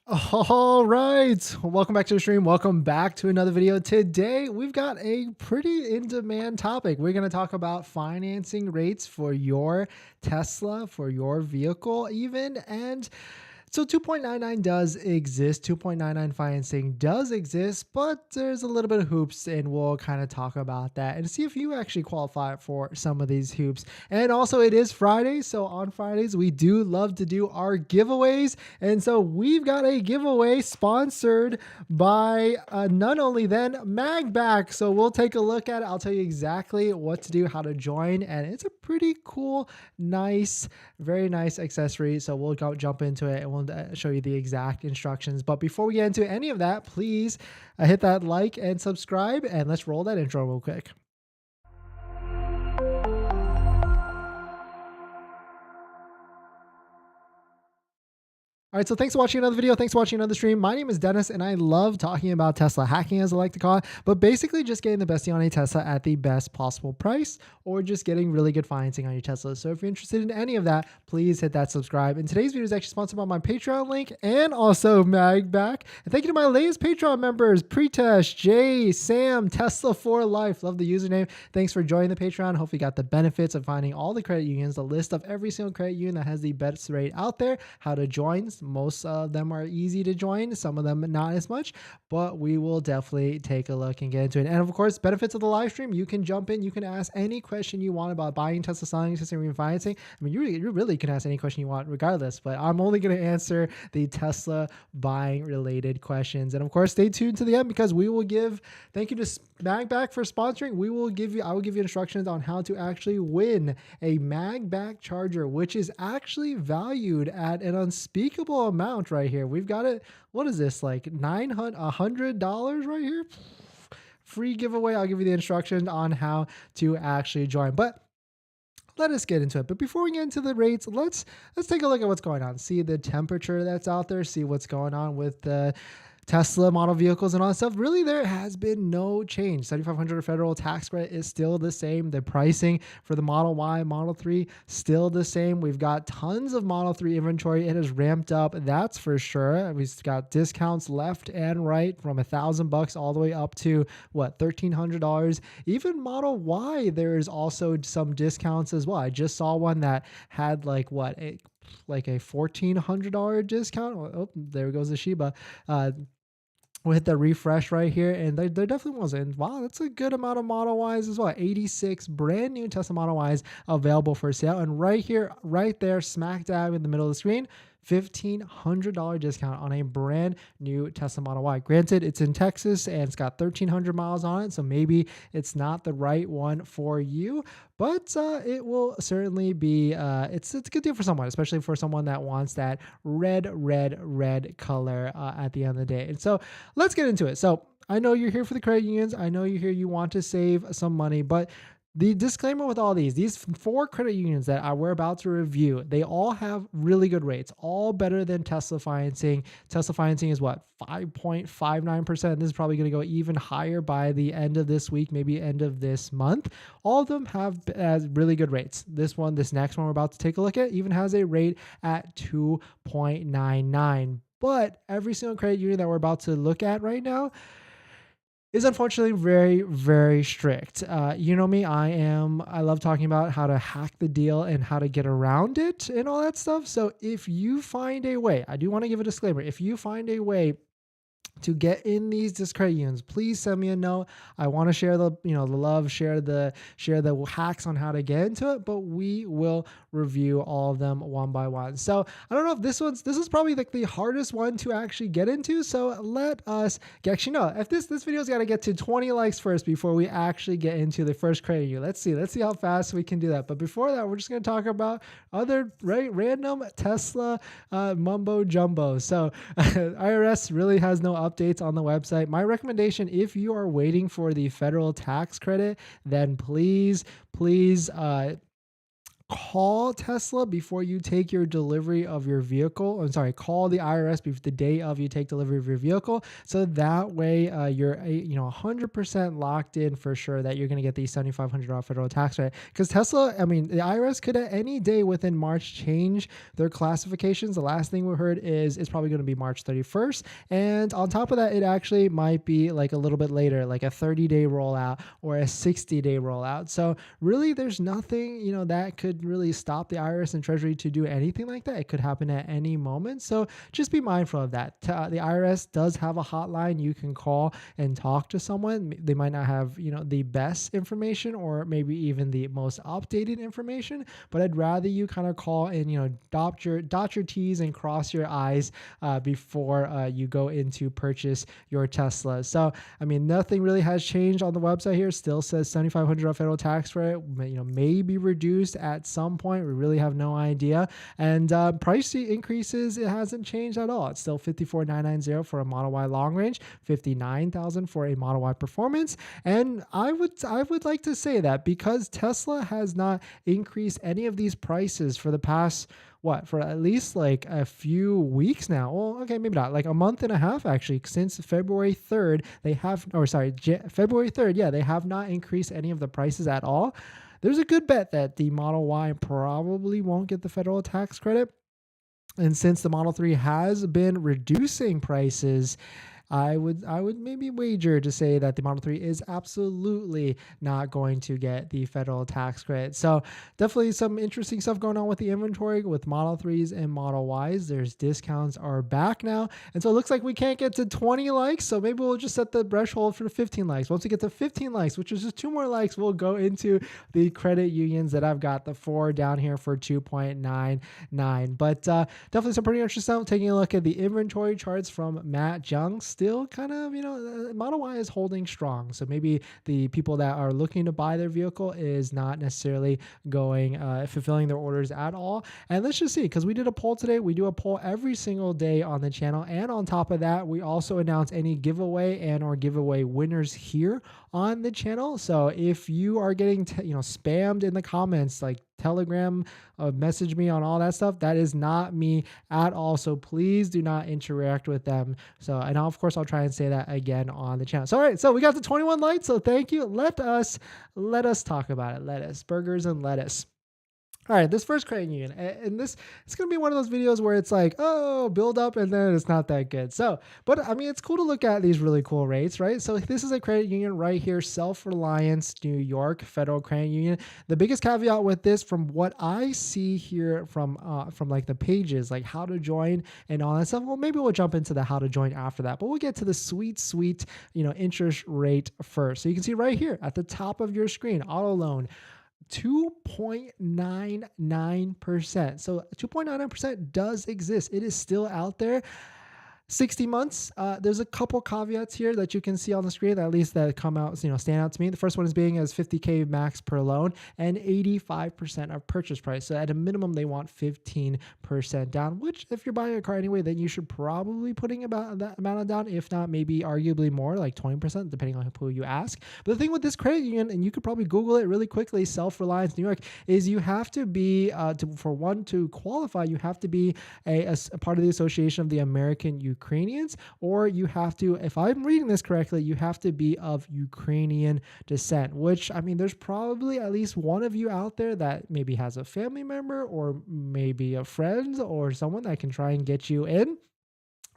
All right, welcome back to the stream. Welcome back to another video. Today, we've got a pretty in-demand topic. We're going to talk about financing rates for your Tesla, for your vehicle even, and so 2.99 does exist. 2.99 financing does exist, but there's a little bit of hoops, and we'll kind of talk about that and see if you actually qualify for some of these hoops. And also, it is Friday, so on Fridays we do love to do our giveaways, and so we've got a giveaway sponsored by none only than MagBack. So we'll take a look at it. I'll tell you exactly what to do, how to join, and it's a pretty cool, nice, very nice accessory. So we'll go jump into it and we'll show you the exact instructions. But before we get into any of that, please hit that like and subscribe, and let's roll that intro real quick. All right, so thanks for watching another video. Thanks for watching another stream. My name is Dennis, and I love talking about Tesla hacking, as I like to call it, but basically just getting the best deal on a Tesla at the best possible price, or just getting really good financing on your Tesla. So if you're interested in any of that, please hit that subscribe. And today's video is actually sponsored by my Patreon link and also MagBack. And thank you to my latest Patreon members, Pretesh, Jay, Sam, Tesla for Life. Love the username. Thanks for joining the Patreon. Hopefully you got the benefits of finding all the credit unions, the list of every single credit union that has the best rate out there, how to join. Most of them are easy to join, some of them not as much, but we will definitely take a look and get into it. And of course, benefits of the live stream, you can jump in, you can ask any question you want about buying Tesla, selling Tesla, refinancing. I mean, you really can ask any question you want regardless, but I'm only going to answer the Tesla buying related questions. And of course, stay tuned to the end, because we will give, thank you to MagBack for sponsoring. I will give you instructions on how to actually win a MagBack charger, which is actually valued at an unspeakable amount right here. We've got it. What is this, like $100 right here? Free giveaway. I'll give you the instructions on how to actually join, but let us get into it. But before we get into the rates, let's take a look at what's going on. See the temperature that's out there. See what's going on with the Tesla model vehicles and all that stuff. Really, there has been no change. 7,500 federal tax credit is still the same. The pricing for the Model Y, Model 3, still the same. We've got tons of Model 3 inventory. It has ramped up, that's for sure. We've got discounts left and right from $1,000 all the way up to what, $1,300. Even Model Y, there is also some discounts as well. I just saw one that had like what, like a $1,400 discount. Oh, there goes the Shiba. We'll hit the refresh right here, and there definitely was. And wow, that's a good amount of Model Ys as well. 86 brand new Tesla Model Ys available for sale. And right here, right there, smack dab in the middle of the screen, $1,500 discount on a brand new Tesla Model Y. Granted, it's in Texas and it's got 1,300 miles on it, so maybe it's not the right one for you, but it will certainly be, it's a good deal for someone, especially for someone that wants that red color at the end of the day. And so let's get into it. So I know you're here for the credit unions. I know you're here, you want to save some money, but the disclaimer with all these 4 credit unions that we're about to review, they all have really good rates, all better than Tesla financing. Tesla financing is what, 5.59%. This is probably going to go even higher by the end of this week, maybe end of this month. All of them have really good rates. This next one we're about to take a look at, even has a rate at 2.99. But every single credit union that we're about to look at right now is unfortunately very strict. You know me, I love talking about how to hack the deal and how to get around it and all that stuff. So if you find a way, I do want to give a disclaimer, if you find a way to get in these discredit unions, please send me a note. I want to share the love, share the hacks on how to get into it, but we will review all of them one by one. So I don't know if this is probably like the hardest one to actually get into. So let us actually know if this video's got to get to 20 likes first before we actually get into the first credit union. Let's see how fast we can do that. But before that, we're just going to talk about other random Tesla mumbo jumbo. So IRS really has no updates on the website. My recommendation, if you are waiting for the federal tax credit, then please call Tesla before you take your delivery of your vehicle. I'm sorry, call the IRS the day of you take delivery of your vehicle. So that way you're 100% locked in for sure that you're going to get the $7,500 federal tax rate. Because Tesla, I mean, the IRS could at any day within March change their classifications. The last thing we heard is it's probably going to be March 31st. And on top of that, it actually might be like a little bit later, like a 30-day rollout or a 60-day rollout. So really, there's nothing, that could really stop the IRS and Treasury to do anything like that. It could happen at any moment. So just be mindful of that. The IRS does have a hotline you can call and talk to someone. They might not have, the best information or maybe even the most updated information, but I'd rather you kind of call and, dot your T's and cross your I's before you go into purchase your Tesla. So, I mean, nothing really has changed on the website here. Still says $7,500 federal tax rate, may be reduced at some point. We really have no idea. And price increases, it hasn't changed at all. It's still $54,990 for a Model Y long range, $59,000 for a Model Y performance. And I would like to say that because Tesla has not increased any of these prices for the past for at least like a few weeks now. Well, okay, maybe not, like a month and a half actually, since February 3rd, February 3rd, yeah, they have not increased any of the prices at all. There's a good bet that the Model Y probably won't get the federal tax credit. And since the Model 3 has been reducing prices, I would maybe wager to say that the Model 3 is absolutely not going to get the federal tax credit. So definitely some interesting stuff going on with the inventory with Model 3s and Model Ys. There's discounts are back now. And so it looks like we can't get to 20 likes. So maybe we'll just set the threshold for 15 likes. Once we get to 15 likes, which is just 2 more likes, we'll go into the credit unions that I've got the 4 down here for 2.99. But definitely some pretty interesting stuff. Taking a look at the inventory charts from Matt Jung. Still kind of, Model Y is holding strong. So maybe the people that are looking to buy their vehicle is not necessarily going, fulfilling their orders at all. And let's just see, because we did a poll today. We do a poll every single day on the channel. And on top of that, we also announce any giveaway and or giveaway winners here on the channel. So if you are getting, spammed in the comments, like Telegram, message me on all that stuff, that is not me at all. So please do not interact with them. So, and of course, I'll try and say that again on the channel. So, all right, so we got the 21 likes. So thank you. Let us talk about it. Lettuce, burgers and lettuce. All right, this first credit union, and this it's going to be one of those videos where it's like, oh, build up, and then it's not that good. So, but I mean, it's cool to look at these really cool rates, right? So this is a credit union right here, Self-Reliance, New York, Federal Credit Union. The biggest caveat with this, from what I see here from like the pages, like how to join and all that stuff. Well, maybe we'll jump into the how to join after that, but we'll get to the sweet, interest rate first. So you can see right here at the top of your screen, auto loan. 2.99%. So 2.99% does exist. It is still out there. 60 months. There's a couple caveats here that you can see on the screen, at least that come out, stand out to me. The first one is being as 50K max per loan and 85% of purchase price. So at a minimum, they want 15% down, which if you're buying a car anyway, then you should probably putting about that amount of down, if not maybe arguably more, like 20%, depending on who you ask. But the thing with this credit union, and you could probably Google it really quickly, Self-Reliance New York, is you have to be, to qualify, you have to be a part of the Association of the American Ukrainians, or you have to, if I'm reading this correctly, you have to be of Ukrainian descent, which, I mean, there's probably at least one of you out there that maybe has a family member or maybe a friend or someone that can try and get you in.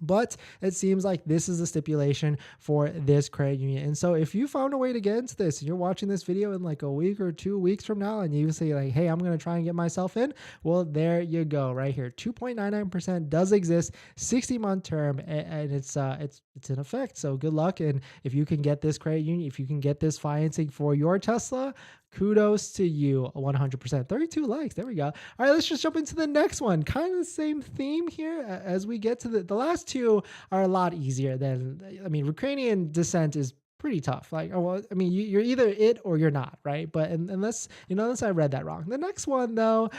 But it seems like this is the stipulation for this credit union. And so if you found a way to get into this and you're watching this video in like a week or 2 weeks from now and you say like, hey, I'm going to try and get myself in, well, there you go right here. 2.99% does exist, 60-month term, and it's in effect. So good luck. And if you can get this credit union, if you can get this financing for your Tesla, kudos to you, 100%. 32 likes. There we go. All right, let's just jump into the next one. Kind of the same theme here as we get to the last two are a lot easier than, I mean, Ukrainian descent is pretty tough. Like, oh, well, I mean, you're either it or you're not, right? But unless I read that wrong. The next one, though,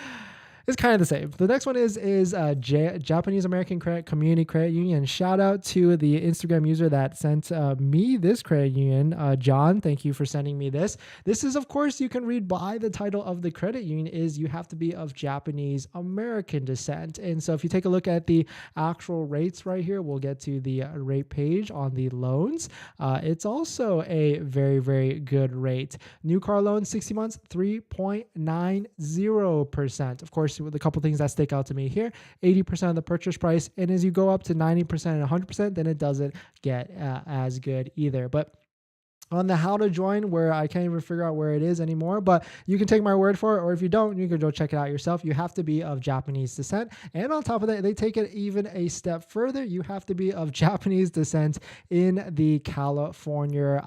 It's kind of the same. The next one is Japanese American Credit Community Credit Union. Shout out to the Instagram user that sent me this credit union, John. Thank you for sending me this. This is, of course, you can read by the title of the credit union is you have to be of Japanese American descent. And so if you take a look at the actual rates right here, we'll get to the rate page on the loans. It's also a very, very good rate. New car loan, 60 months, 3.90%. Of course, with a couple things that stick out to me here, 80% of the purchase price. And as you go up to 90% and 100%, then it doesn't get as good either. But on the how to join, where I can't even figure out where it is anymore, but you can take my word for it, or if you don't, you can go check it out yourself. You have to be of Japanese descent. And on top of that, they take it even a step further. You have to be of Japanese descent in the California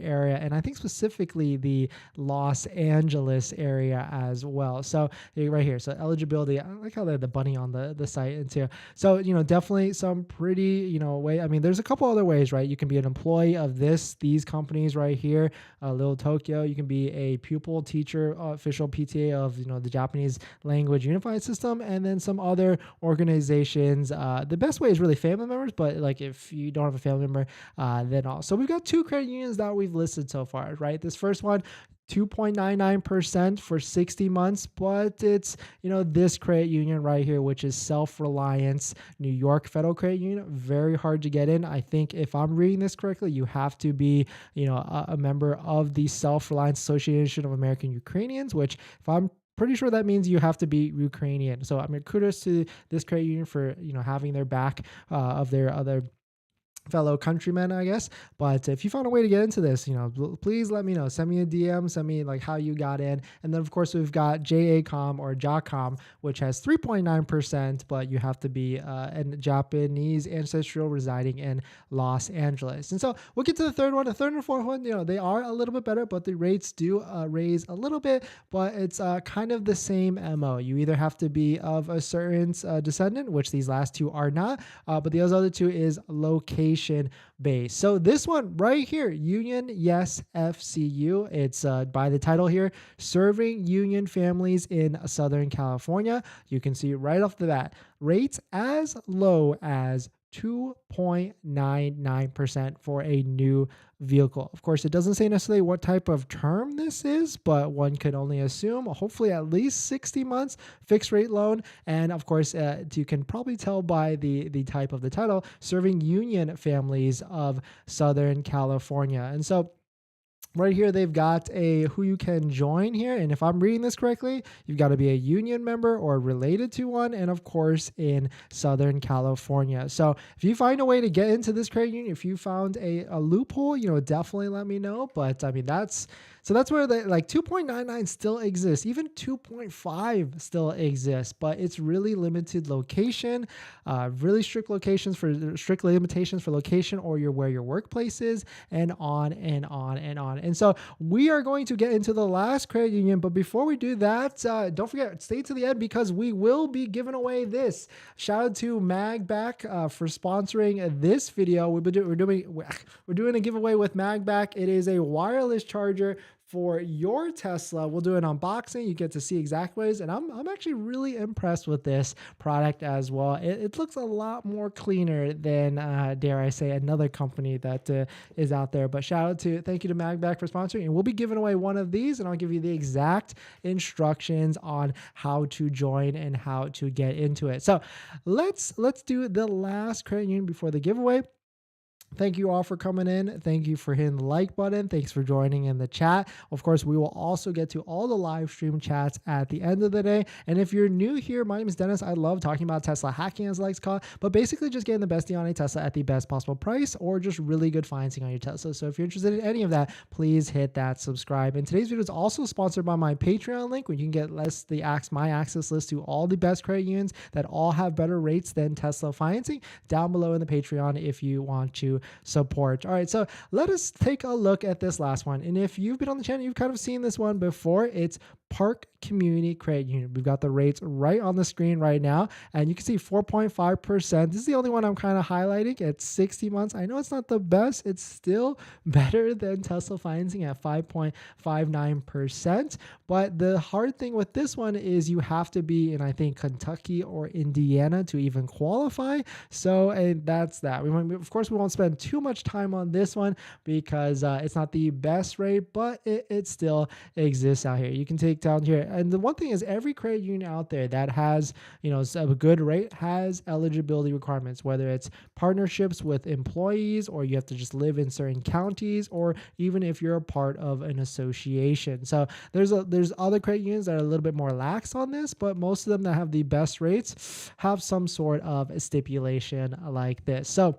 area, and I think specifically the Los Angeles area as well. So right here, so eligibility, I like how they had the bunny on the site and too. So, you know, definitely some pretty, way. I mean, there's a couple other ways, right? You can be an employee of these companies right here, Little Tokyo. You can be a pupil, teacher, official PTA of, the Japanese Language Unified System, and then some other organizations. The best way is really family members, but like if you don't have a family member, then all. So we've got two credit unions that we've listed so far, right? This first one, 2.99% for 60 months, but it's, this credit union right here, which is Self-Reliance New York Federal Credit Union. Very hard to get in. I think if I'm reading this correctly, you have to be, a member of the Self-Reliance Association of American Ukrainians, which if I'm pretty sure that means you have to be Ukrainian. So I mean, kudos to this credit union for, having their back of their other fellow countrymen, I guess. But if you found a way to get into this, please let me know. Send me a DM, send me like how you got in. And then of course we've got JACOM or JACOM, which has 3.9%, but you have to be a Japanese ancestral residing in Los Angeles. And so we'll get to the third one. The third and fourth one, they are a little bit better, but the rates do raise a little bit, but it's kind of the same MO. You either have to be of a certain descendant, which these last two are not, but the other two is location base. So this one right here, Union Yes FCU, it's by the title here, serving union families in Southern California. You can see right off the bat, rates as low as 2.99% for a new vehicle. Of course, it doesn't say necessarily what type of term this is, but one could only assume hopefully at least 60 months fixed rate loan. And of course, you can probably tell by the type of the title, serving union families of Southern California. And so right here, they've got a who you can join here. And if I'm reading this correctly, you've got to be a union member or related to one. And of course, in Southern California. So if you find a way to get into this credit union, if you found a loophole, definitely let me know. But I mean, that's where the 2.99 still exists. Even 2.5 still exists, but it's really limited location, really strict limitations for location or where your workplace is, and on and on and on. And so we are going to get into the last credit union. But before we do that, don't forget, stay to the end because we will be giving away this. Shout out to MagBack for sponsoring this video. We're doing a giveaway with MagBack. It is a wireless charger for your Tesla. We'll do an unboxing. You get to see exact ways. And I'm actually really impressed with this product as well. It looks a lot more cleaner than, dare I say, another company that is out there. But thank you to MagBack for sponsoring. And we'll be giving away one of these, and I'll give you the exact instructions on how to join and how to get into it. So let's do the last credit union before the giveaway. Thank you all for coming in. Thank you for hitting the like button. Thanks for joining in the chat. Of course, we will also get to all the live stream chats at the end of the day. And if you're new here, my name is Dennis. I love talking about Tesla hacking, as I like to call it, but basically just getting the best deal on a Tesla at the best possible price, or just really good financing on your Tesla. So if you're interested in any of that, please hit that subscribe. And today's video is also sponsored by my Patreon link, where you can get my access list to all the best credit unions that all have better rates than Tesla financing down below in the Patreon if you want to support. All right, so let us take a look at this last one. And if you've been on the channel, you've kind of seen this one before. It's Park Community Credit Union. We've got the rates right on the screen right now, and you can see 4.5%. This is the only one I'm kind of highlighting at 60 months. I know it's not the best. It's still better than Tesla financing at 5.59%. But the hard thing with this one is you have to be in, I think, Kentucky or Indiana to even qualify. So that's that. Of course, we won't spend too much time on this one because it's not the best rate, but it still exists out here. You can take down here. And the one thing is, every credit union out there that has, a good rate has eligibility requirements, whether it's partnerships with employees, or you have to just live in certain counties, or even if you're a part of an association. So there's other credit unions that are a little bit more lax on this, but most of them that have the best rates have some sort of stipulation like this. So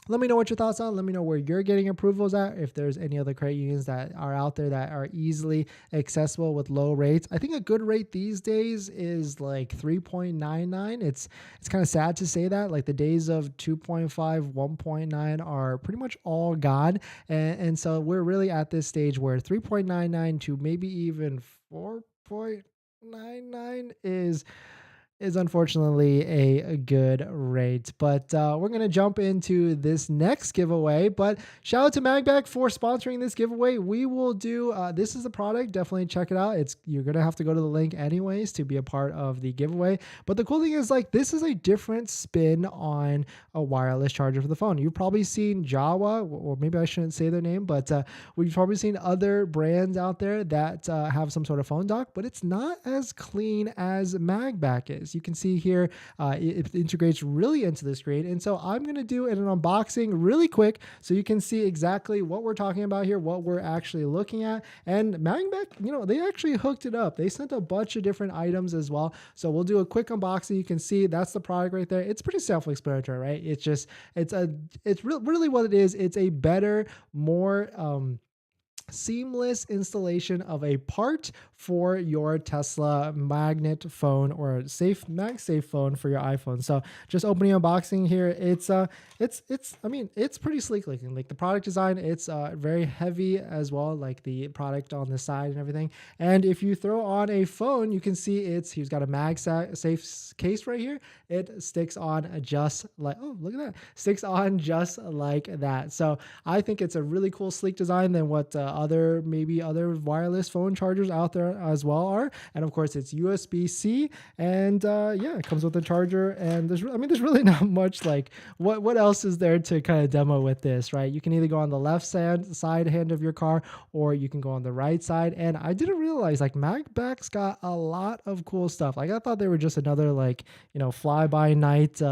let me know what your thoughts are. Let me know where you're getting approvals at. If there's any other credit unions that are out there that are easily accessible with low rates. I think a good rate these days is like 3.99. It's kind of sad to say that. Like the days of 2.5, 1.9 are pretty much all gone. And so we're really at this stage where 3.99 to maybe even 4.99 is unfortunately a good rate. But we're going to jump into this next giveaway. But shout out to MagBack for sponsoring this giveaway. We will do, this is the product. Definitely check it out. You're going to have to go to the link anyways to be a part of the giveaway. But the cool thing is, like, this is a different spin on a wireless charger for the phone. You've probably seen Jawa, or maybe I shouldn't say their name, but we've probably seen other brands out there that have some sort of phone dock, but it's not as clean as MagBack is. You can see here, it integrates really into the screen. And so I'm going to do an unboxing really quick so you can see exactly what we're talking about here, what we're actually looking at. And MagBack, they actually hooked it up. They sent a bunch of different items as well. So we'll do a quick unboxing. You can see that's the product right there. It's pretty self-explanatory, right? It's really what it is. It's a better, more, seamless installation of a part for your Tesla magnet phone or MagSafe phone for your iPhone. So just opening unboxing here, it's pretty sleek looking. Like the product design, it's very heavy as well, like the product on the side and everything. And if you throw on a phone, you can see he's got a MagSafe case right here. It sticks on just like, oh, look at that, sticks on just like that. So I think it's a really cool, sleek design than what other wireless phone chargers out there as well are. And of course, it's USB-C, and it comes with a charger. And there's really not much, like, what else is there to kind of demo with this, right? You can either go on the left side hand of your car, or you can go on the right side. And I didn't realize, like, MagBack's got a lot of cool stuff. Like, I thought they were just another, like, fly by night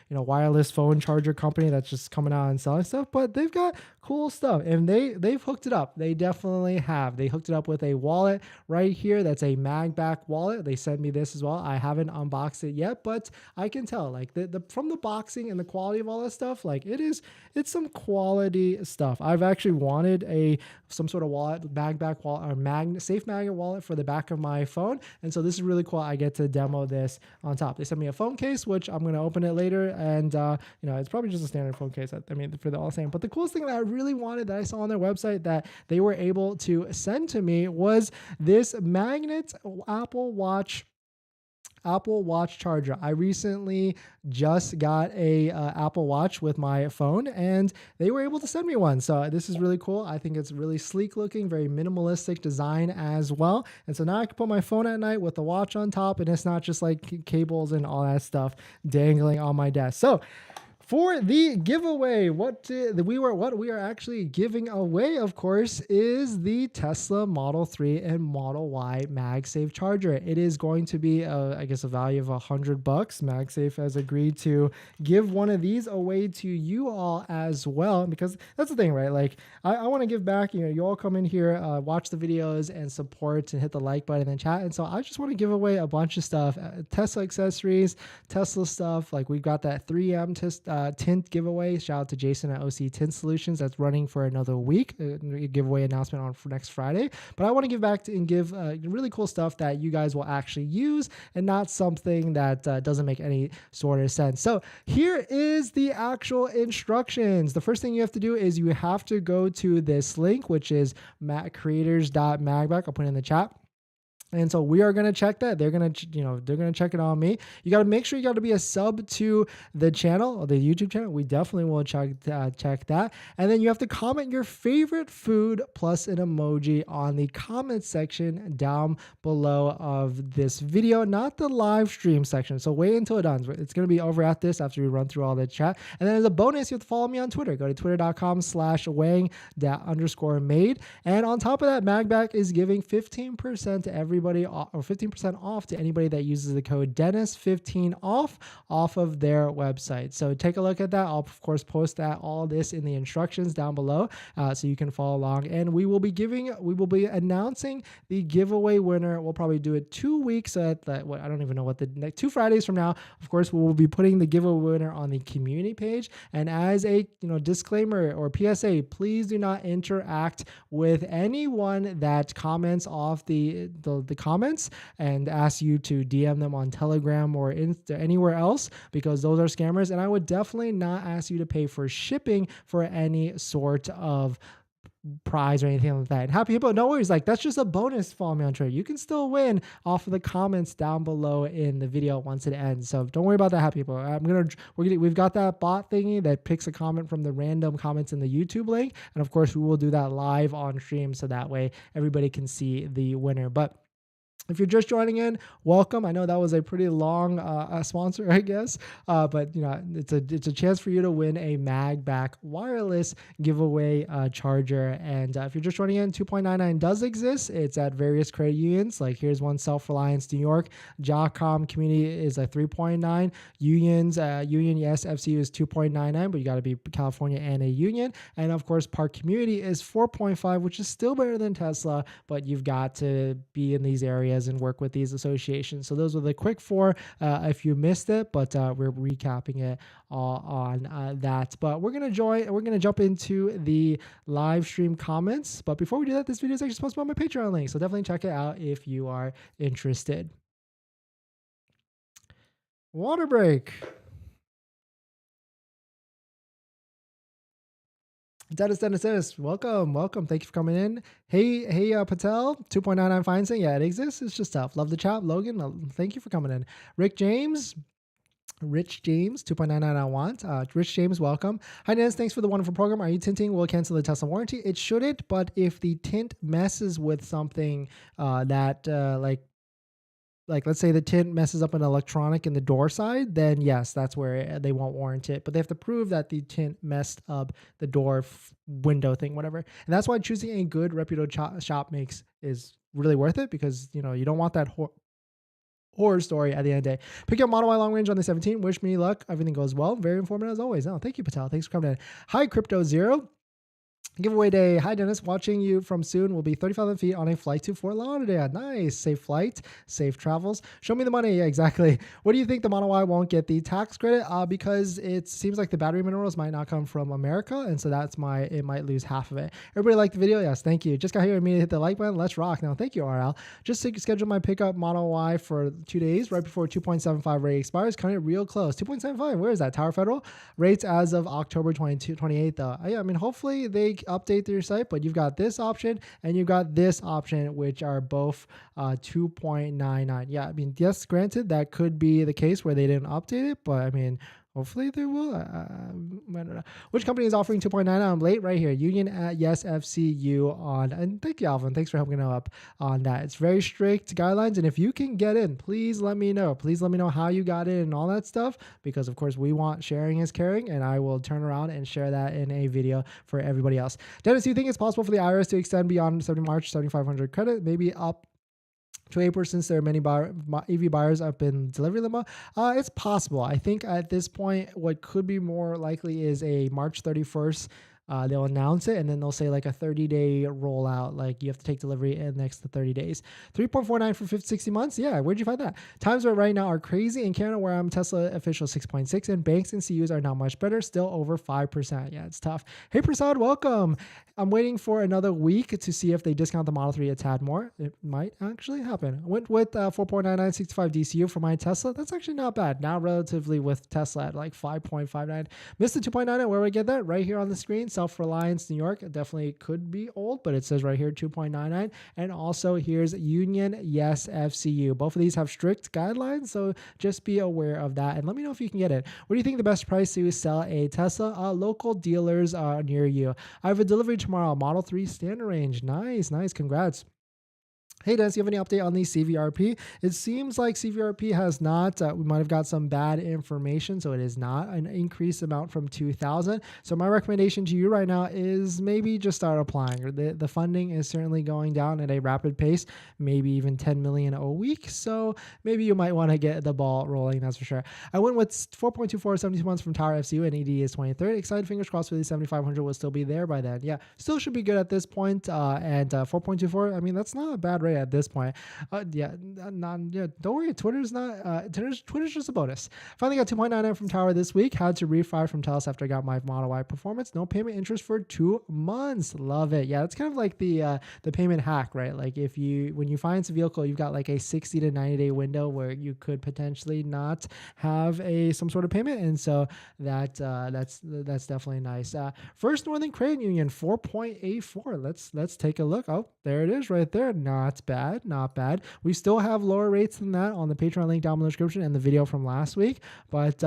wireless phone charger company that's just coming out and selling stuff, but they've got cool stuff, and they've hooked it up. They definitely have. They hooked it up with a wallet right here. That's a MagBack wallet. They sent me this as well. I haven't unboxed it yet, but I can tell, like, from the boxing and the quality of all that stuff, like, it's some quality stuff. I've actually wanted some sort of wallet, MagBack wallet, or safe magnet wallet for the back of my phone, and so this is really cool. I get to demo this on top. They sent me a phone case, which I'm going to open it later, and it's probably just a standard phone case. For the all same. But the coolest thing that I really wanted, that I saw on their website that they were able to send to me, was this magnet Apple Watch charger. I recently just got a Apple Watch with my phone, and they were able to send me one. So this is really cool. I think it's really sleek looking, very minimalistic design as well. And so now I can put my phone at night with the watch on top, and it's not just like cables and all that stuff dangling on my desk. So for the giveaway, what we are actually giving away, of course, is the Tesla Model 3 and Model Y MagSafe charger. It is going to be, I guess, a value of $100. MagSafe has agreed to give one of these away to you all as well, because that's the thing, right? Like, I want to give back. You all come in here, watch the videos and support and hit the like button and chat. And so I just want to give away a bunch of stuff, Tesla accessories, Tesla stuff. Like, we've got that 3M tint giveaway. Shout out to Jason at OC Tint Solutions. That's running for another week. Giveaway announcement for next Friday. But I want to give back and give really cool stuff that you guys will actually use, and not something that doesn't make any sort of sense. So here is the actual instructions. The first thing you have to do is you have to go to this link, which is creators.magback. I'll put it in the chat. And so we are going to check that. They're going to, they're going to check it on me. You got to make sure you got to be a sub to the channel or the YouTube channel. We definitely will check that. And then you have to comment your favorite food plus an emoji on the comment section down below of this video, not the live stream section. So wait until it's done. It's going to be over at this after we run through all the chat. And then as a bonus, you have to follow me on Twitter. Go to twitter.com/wang_made. And on top of that, MagBack is giving 15% to everybody, or 15% off to anybody that uses the code Dennis15 off of their website. So take a look at that. I'll of course post all this in the instructions down below, so you can follow along. And we will be announcing the giveaway winner. We'll probably do it 2 weeks I don't even know what the next 2 Fridays from now. Of course, we will be putting the giveaway winner on the community page. And as a disclaimer or PSA, please do not interact with anyone that comments off the comments and ask you to DM them on Telegram or anywhere else, because those are scammers. And I would definitely not ask you to pay for shipping for any sort of prize or anything like that. And Happy Hippo, no worries, like that's just a bonus. Follow me on Twitter. You can still win off of the comments down below in the video once it ends. So don't worry about that, Happy Hippo. We've got that bot thingy that picks a comment from the random comments in the YouTube link, and of course we will do that live on stream so that way everybody can see the winner. But if you're just joining in, welcome. I know that was a pretty long sponsor, I guess, but it's a chance for you to win a MagBack wireless giveaway charger. And if you're just joining in, 2.99 does exist. It's at various credit unions. Like here's one: Self-Reliance New York, Jacom Community is a 3.9. Union yes, FCU is 2.99, but you got to be California and a union. And of course, Park Community is 4.5, which is still better than Tesla, but you've got to be in these areas and work with these associations. So those were the quick 4 if you missed it, but we're recapping it on that. But we're gonna jump into the live stream comments. But before we do that, this video is actually supposed to be on my Patreon link, so definitely check it out if you are interested. Water break. Dennis, welcome. Thank you for coming in. Hey, Patel, 2.99 financing. Yeah, it exists. It's just tough. Love the chat. Logan, thank you for coming in. Rich James, 2.99 I want. Rich James, welcome. Hi, Dennis, thanks for the wonderful program. Are you tinting? Will cancel the Tesla warranty? It shouldn't, but if the tint messes with something like let's say the tint messes up an electronic in the door side, then yes, that's where they won't warrant it. But they have to prove that the tint messed up the door window thing, whatever. And that's why choosing a good reputable shop is really worth it, because you don't want that horror story at the end of the day. Pick up Model Y long range on the 17. Wish me luck. Everything goes well. Very informative as always. No, thank you, Patel. Thanks for coming in. Hi, Crypto Zero. Giveaway day. Hi, Dennis. Watching you from soon. Will be 30,000 feet on a flight to Fort Lauderdale. Nice. Safe flight. Safe travels. Show me the money. Yeah, exactly. What do you think the Model Y won't get the tax credit? Because it seems like the battery minerals might not come from America. And so it might lose half of it. Everybody like the video? Yes. Thank you. Just got here. Immediately hit the like button. Let's rock. Now, thank you, RL. Just to schedule my pickup Model Y for 2 days right before 2.75 rate expires. Coming real close. 2.75. Where is that? Tower Federal? Rates as of October 28th, though. Yeah, I mean, hopefully they update their site, but you've got this option and you've got this option, which are both 2.99. Yeah, I mean, yes, granted, that could be the case where they didn't update it, but I mean, hopefully they will. I don't know. Which company is offering 2.99? I'm late right here. Union at yes, FCU on. And thank you, Alvin. Thanks for helping up on that. It's very strict guidelines. And if you can get in, please let me know. Please let me know how you got in and all that stuff, because of course we want sharing is caring, and I will turn around and share that in a video for everybody else. Dennis, do you think it's possible for the IRS to extend beyond 70 March 7,500 credit, maybe up to April, since there are many EV buyers up in delivery limo? It's possible. I think at this point, what could be more likely is a March 31st. They'll announce it and then they'll say like a 30-day rollout, like you have to take delivery in the next 30 days. 3.49 for 60 months. Yeah, where'd you find that? Times right now are crazy. In Canada, where I'm Tesla official 6.6, and banks and CUs are not much better, still over 5%. Yeah, it's tough. Hey, Prasad, welcome. I'm waiting for another week to see if they discount the Model 3 a tad more. It might actually happen. Went with 4.9965 DCU for my Tesla. That's actually not bad. Now relatively with Tesla at like 5.59. Missed the 2.99. Where would I get that? Right here on the screen. Self-Reliance, New York. It definitely could be old, but it says right here 2.99. And also here's Union, yes, FCU. Both of these have strict guidelines, so just be aware of that. And let me know if you can get it. What do you think the best price to sell a Tesla? Local dealers near you. I have a delivery tomorrow. Model 3 standard range. Nice, nice. Congrats. Hey, Dennis, you have any update on the CVRP? It seems like CVRP has not, we might have got some bad information, so it is not an increased amount from 2,000. So my recommendation to you right now is maybe just start applying. The funding is certainly going down at a rapid pace, maybe even 10 million a week. So maybe you might want to get the ball rolling, that's for sure. I went with 4.24, 72 months from Tower FCU, and ED is 23rd. Excited, fingers crossed for the 7,500 will still be there by then. Yeah, still should be good at this point. And 4.24, I mean, that's not a bad rate at this point. Don't worry, Twitter's not Twitter's just a bonus. Finally got 2.99 from Tower this week. Had to refi from Telus after I got my Model Y performance. No payment interest for 2 months. Love it. Yeah, that's kind of like the payment hack, right? Like when you finance a vehicle, you've got like a 60 to 90 day window where you could potentially not have some sort of payment, and so that's definitely nice. First Northern Credit Union 4.84. Let's take a look. Oh, there it is right there. Not bad, not bad. We still have lower rates than that on the Patreon link down in the description and the video from last week, but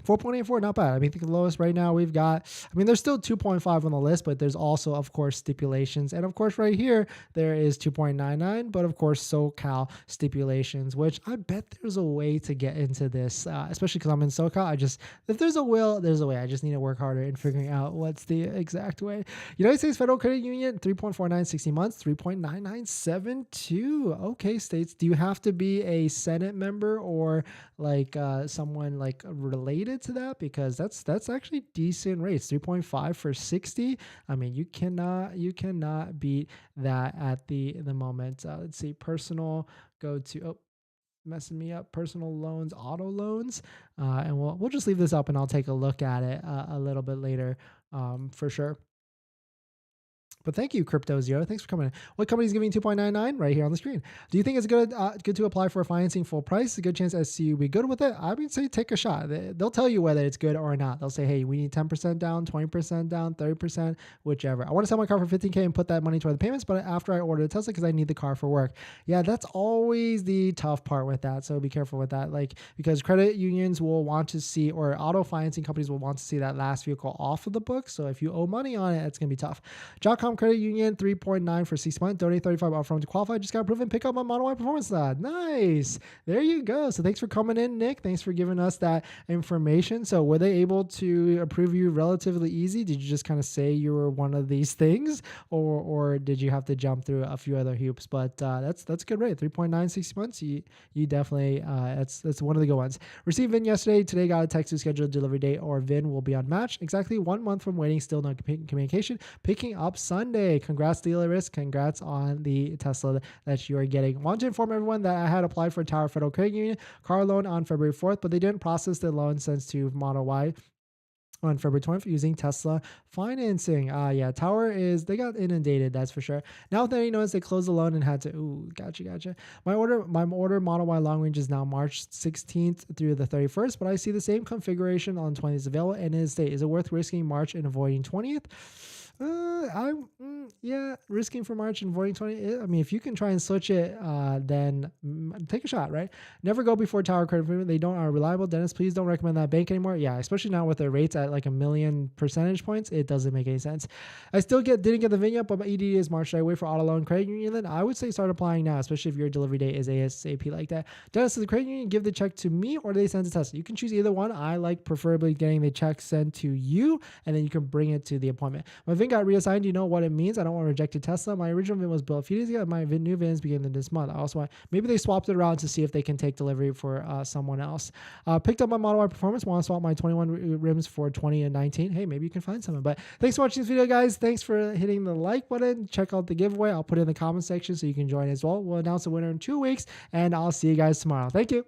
4.84, not bad. I mean, I think the lowest right now we've got, I mean, there's still 2.5 on the list, but there's also, of course, stipulations. And of course, right here, there is 2.99, but of course, SoCal stipulations, which I bet there's a way to get into this, especially because I'm in SoCal. If there's a will, there's a way. I just need to work harder in figuring out what's the exact way. United States Federal Credit Union, 3.49, 60 months, 3.9972. Okay, states, do you have to be a Senate member or like someone like related to that? Because that's actually decent rates. 3.5 for 60. I mean, you cannot beat that at the moment. Let's see, personal, go to messing me up, personal loans, auto loans, and we'll just leave this up and I'll take a look at it a little bit later, for sure. But thank you, Crypto Zero. Thanks for coming in. What company is giving 2.99 right here on the screen? Do you think it's good to apply for financing full price? A good chance SCU be good with it? I would say take a shot. They'll tell you whether it's good or not. They'll say, hey, we need 10% down, 20% down, 30%, whichever. I want to sell my car for 15K and put that money toward the payments, but after I order the Tesla because I need the car for work. Yeah, that's always the tough part with that. So be careful with that. Like, because credit unions will want to see, or auto financing companies will want to see that last vehicle off of the book. So if you owe money on it, it's going to be tough. Jotcom Credit Union, 3.9 for 6 months. Donate 35 upfront to qualify. Just got proven. Pick up my Model Y performance lad. Nice. There you go. So thanks for coming in, Nick. Thanks for giving us that information. So were they able to approve you relatively easy? Did you just kind of say you were one of these things, or did you have to jump through a few other hoops? But that's a good rate. 3.9, 6 months. You definitely that's one of the good ones. Received VIN yesterday. Today got a text to schedule delivery date, or VIN will be unmatched. Exactly 1 month from waiting. Still no communication. Picking up Sunday. Congrats, dealer risk. Congrats on the Tesla that you are getting. Want to inform everyone that I had applied for Tower Federal Credit Union car loan on February 4th, but they didn't process the loan since to Model Y on February 20th using Tesla financing. Yeah, Tower they got inundated, that's for sure. Now that you notice they closed the loan and had to, gotcha. My order Model Y long range is now March 16th through the 31st, but I see the same configuration on 20th available and in state. Is it worth risking March and avoiding 20th? Yeah, risking for March and avoiding 20. I mean, if you can try and switch it, then take a shot, right? Never go before Tower Credit Union. They are reliable. Dennis, please don't recommend that bank anymore. Yeah, especially now with their rates at like 1,000,000 percentage points, it doesn't make any sense. I still didn't get the VIN yet, but my ED is March. Should I wait for auto loan credit union? Then I would say start applying now, especially if your delivery date is ASAP like that. Dennis, does the credit union give the check to me or do they send it to Tesla? You can choose either one. I like preferably getting the check sent to you, and then you can bring it to the appointment. My VIN got reassigned. Do you know what it means? I don't want to reject a Tesla. My original VIN was built a few days ago. My new VIN is beginning this month. I also want, maybe they swapped it around to see if they can take delivery for someone else. Picked up my Model Y performance. Want to swap my 21 rims for 20 and 19. Hey, maybe you can find someone. But thanks for watching this video, guys. Thanks for hitting the like button. Check out the giveaway. I'll put it in the comment section so you can join as well. We'll announce the winner in 2 weeks, and I'll see you guys tomorrow. Thank you.